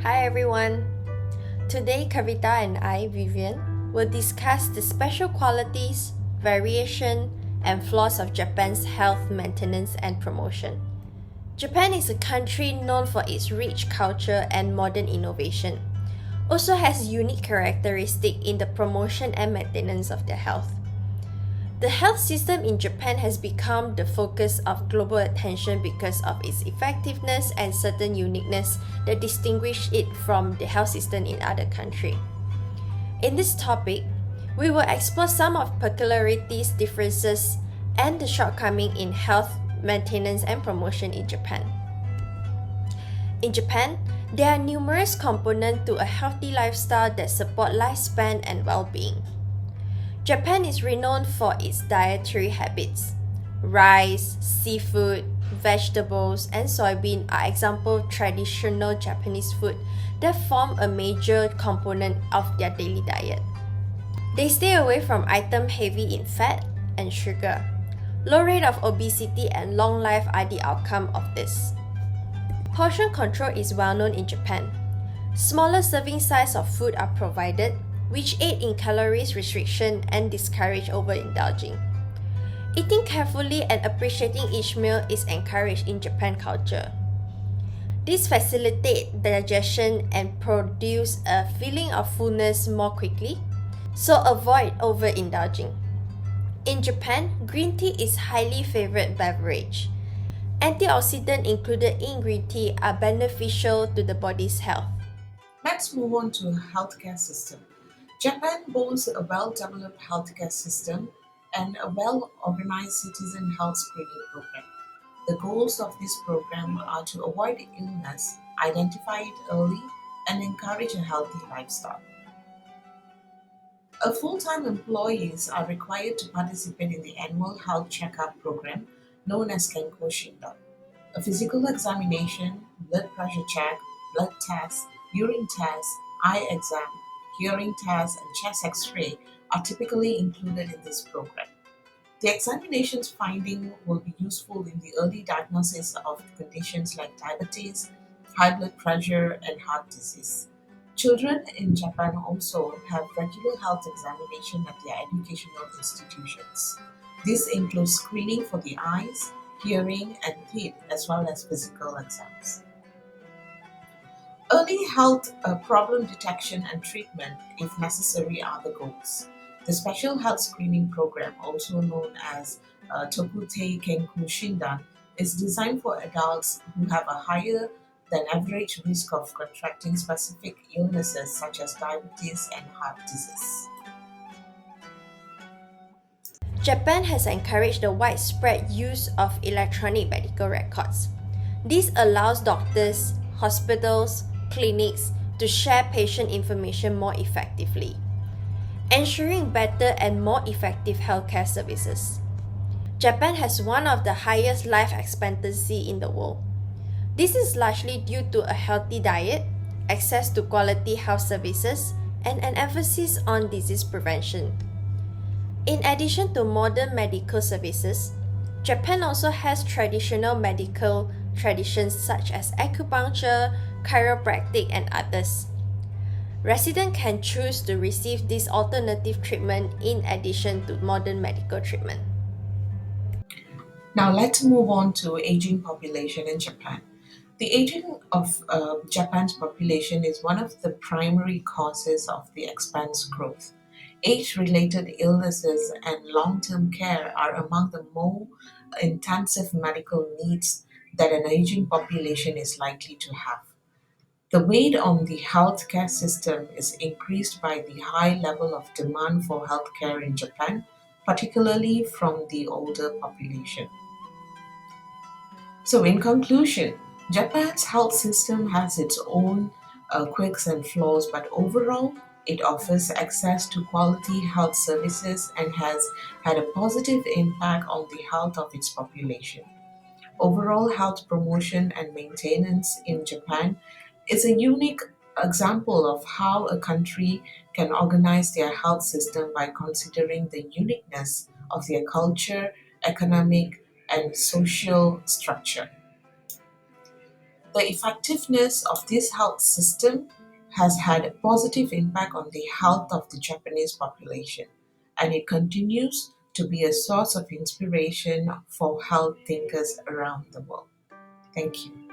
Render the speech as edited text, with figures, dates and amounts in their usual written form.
Hi everyone! Today Kavita and I, Vivian, will discuss the special qualities, variation, and flaws of Japan's health maintenance and promotion. Japan is a country known for its rich culture and modern innovation. Also has unique characteristics in the promotion and maintenance of their health. The health system in Japan has become the focus of global attention because of its effectiveness and certain uniqueness that distinguish it from the health system in other countries. In this topic, we will explore some of peculiarities, differences, and the shortcoming in health maintenance and promotion in Japan. In Japan, there are numerous components to a healthy lifestyle that support lifespan and well-being. Japan is renowned for its dietary habits. Rice, seafood, vegetables, and soybean are example of traditional Japanese food that form a major component of their daily diet. They stay away from items heavy in fat and sugar. Low rate of obesity and long life are the outcome of this. Portion control is well known in Japan. Smaller serving size of food are provided, which aid in calories restriction and discourage overindulging. Eating carefully and appreciating each meal is encouraged in Japan culture. This facilitates digestion and produce a feeling of fullness more quickly, so avoid overindulging. In Japan, green tea is highly favored beverage. Antioxidants included in green tea are beneficial to the body's health. Let's move on to healthcare system. Japan boasts a well-developed healthcare system and a well-organized citizen health screening program. The goals of this program are to avoid illness, identify it early, and encourage a healthy lifestyle. A full-time employees are required to participate in the annual health checkup program known as Kenko Shindan. A physical examination, blood pressure check, blood test, urine test, eye exam, hearing test, and chest x-ray are typically included in this program. The examination's finding will be useful in the early diagnosis of conditions like diabetes, high blood pressure, and heart disease. Children in Japan also have regular health examination at their educational institutions. This includes screening for the eyes, hearing, and teeth, as well as physical exams. Early health problem detection and treatment, if necessary, are the goals. The Special Health Screening Program, also known as Tokutei Kenku Shindan, is designed for adults who have a higher than average risk of contracting specific illnesses such as diabetes and heart disease. Japan has encouraged the widespread use of electronic medical records. This allows doctors, hospitals, clinics to share patient information more effectively, ensuring better and more effective healthcare services. Japan has one of the highest life expectancy in the world. This is largely due to a healthy diet, access to quality health services, and an emphasis on disease prevention. In addition to modern medical services, Japan also has traditional medical traditions such as acupuncture, chiropractic, and others. Residents can choose to receive this alternative treatment in addition to modern medical treatment. Now let's move on to aging population in Japan. The aging of Japan's population is one of the primary causes of the expense growth. Age related illnesses and long term care are among the more intensive medical needs that an aging population is likely to have. The weight on the healthcare system is increased by the high level of demand for healthcare in Japan, particularly from the older population. So, in conclusion, Japan's health system has its own quirks and flaws, but overall, it offers access to quality health services and has had a positive impact on the health of its population. Overall health promotion and maintenance in Japan is a unique example of how a country can organize their health system by considering the uniqueness of their culture, economic, and social structure. The effectiveness of this health system has had a positive impact on the health of the Japanese population, and it continues to be a source of inspiration for health thinkers around the world. Thank you.